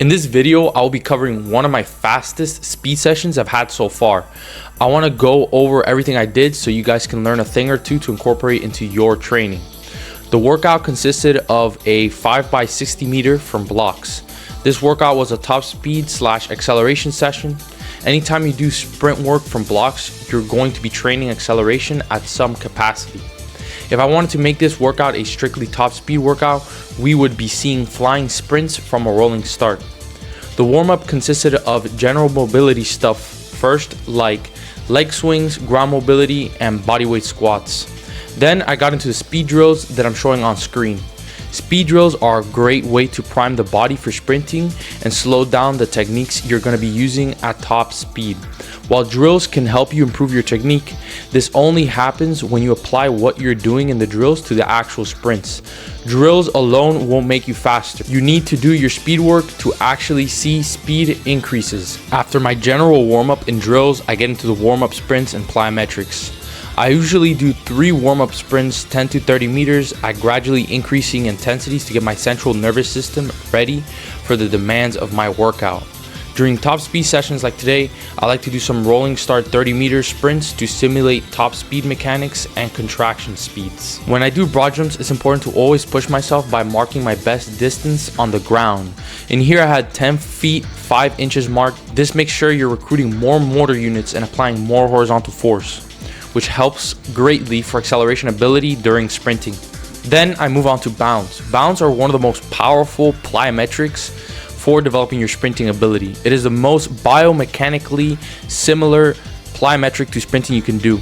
In this video, I'll be covering one of my fastest speed sessions I've had so far. I want to go over everything I did so you guys can learn a thing or two to incorporate into your training. The workout consisted of a 5x60 meter from blocks. This workout was a top speed / acceleration session. Anytime you do sprint work from blocks, you're going to be training acceleration at some capacity. If I wanted to make this workout a strictly top speed workout, we would be seeing flying sprints from a rolling start. The warm-up consisted of general mobility stuff first, like leg swings, ground mobility, and bodyweight squats. Then I got into the speed drills that I'm showing on screen. Speed drills are a great way to prime the body for sprinting and slow down the techniques you're going to be using at top speed. While drills can help you improve your technique, this only happens when you apply what you're doing in the drills to the actual sprints. Drills alone won't make you faster. You need to do your speed work to actually see speed increases. After my general warm-up in drills, I get into the warm-up sprints and plyometrics. I usually do 3 warm-up sprints, 10 to 30 meters, at gradually increasing intensities to get my central nervous system ready for the demands of my workout. During top speed sessions like today, I like to do some rolling start 30-meter sprints to simulate top speed mechanics and contraction speeds. When I do broad jumps, it's important to always push myself by marking my best distance on the ground. In here I had 10 feet 5 inches marked. This makes sure you're recruiting more motor units and applying more horizontal force, which helps greatly for acceleration ability during sprinting. Then I move on to bounds. Bounds are one of the most powerful plyometrics for developing your sprinting ability. It is the most biomechanically similar plyometric to sprinting you can do.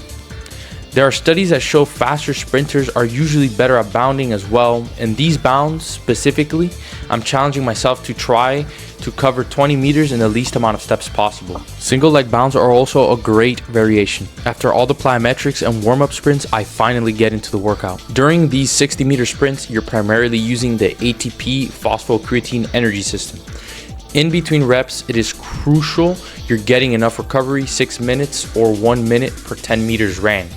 There are studies that show faster sprinters are usually better at bounding as well. In these bounds specifically, I'm challenging myself to try to cover 20 meters in the least amount of steps possible. Single leg bounds are also a great variation. After all the plyometrics and warm-up sprints, I finally get into the workout. During these 60-meter sprints, you're primarily using the ATP phosphocreatine energy system. In between reps, it is crucial you're getting enough recovery, 6 minutes or 1 minute per 10 meters ran.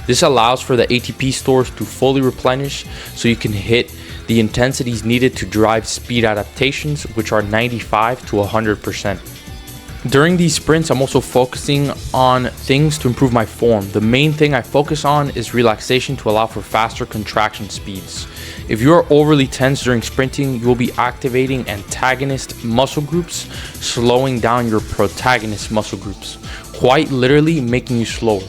This allows for the ATP stores to fully replenish so you can hit the intensities needed to drive speed adaptations, which are 95 to 100%. During these sprints, I'm also focusing on things to improve my form. The main thing I focus on is relaxation to allow for faster contraction speeds. If you are overly tense during sprinting, you will be activating antagonist muscle groups, slowing down your protagonist muscle groups, quite literally making you slower.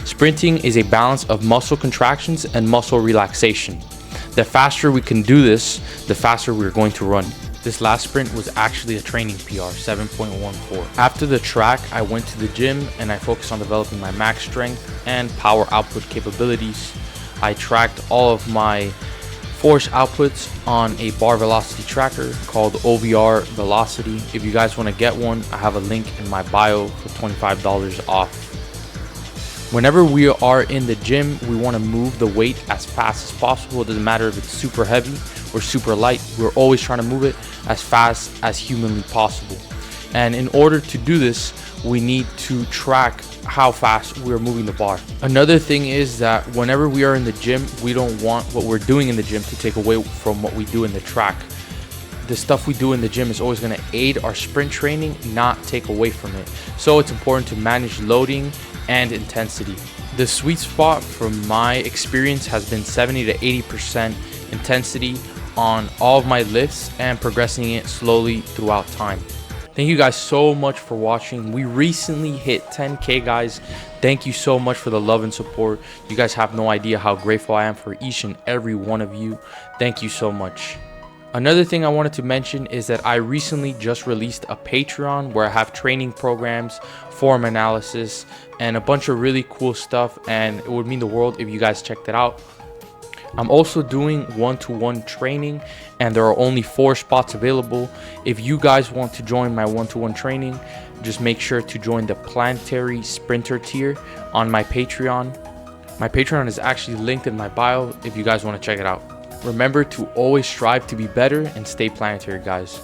Sprinting is a balance of muscle contractions and muscle relaxation. The faster we can do this, the faster we're going to run. This last sprint was actually a training PR, 7.14. After the track, I went to the gym and I focused on developing my max strength and power output capabilities. I tracked all of my force outputs on a bar velocity tracker called OVR Velocity. If you guys want to get one, I have a link in my bio for $25 off. Whenever we are in the gym, we want to move the weight as fast as possible. It doesn't matter if it's super heavy or super light. We're always trying to move it as fast as humanly possible. And in order to do this, we need to track how fast we're moving the bar. Another thing is that whenever we are in the gym, we don't want what we're doing in the gym to take away from what we do in the track. The stuff we do in the gym is always going to aid our sprint training, not take away from it. So it's important to manage loading and intensity. The sweet spot from my experience has been 70 to 80% intensity on all of my lifts and progressing it slowly throughout time. Thank you guys so much for watching. We recently hit 10K, guys. Thank you so much for the love and support. You guys have no idea how grateful I am for each and every one of you. Thank you so much. Another thing I wanted to mention is that I recently just released a Patreon where I have training programs, form analysis, and a bunch of really cool stuff, and it would mean the world if you guys checked it out. I'm also doing one-to-one training, and there are only 4 spots available. If you guys want to join my one-to-one training, just make sure to join the Planetary Sprinter tier on my Patreon. My Patreon is actually linked in my bio if you guys want to check it out. Remember to always strive to be better and stay planetary, guys.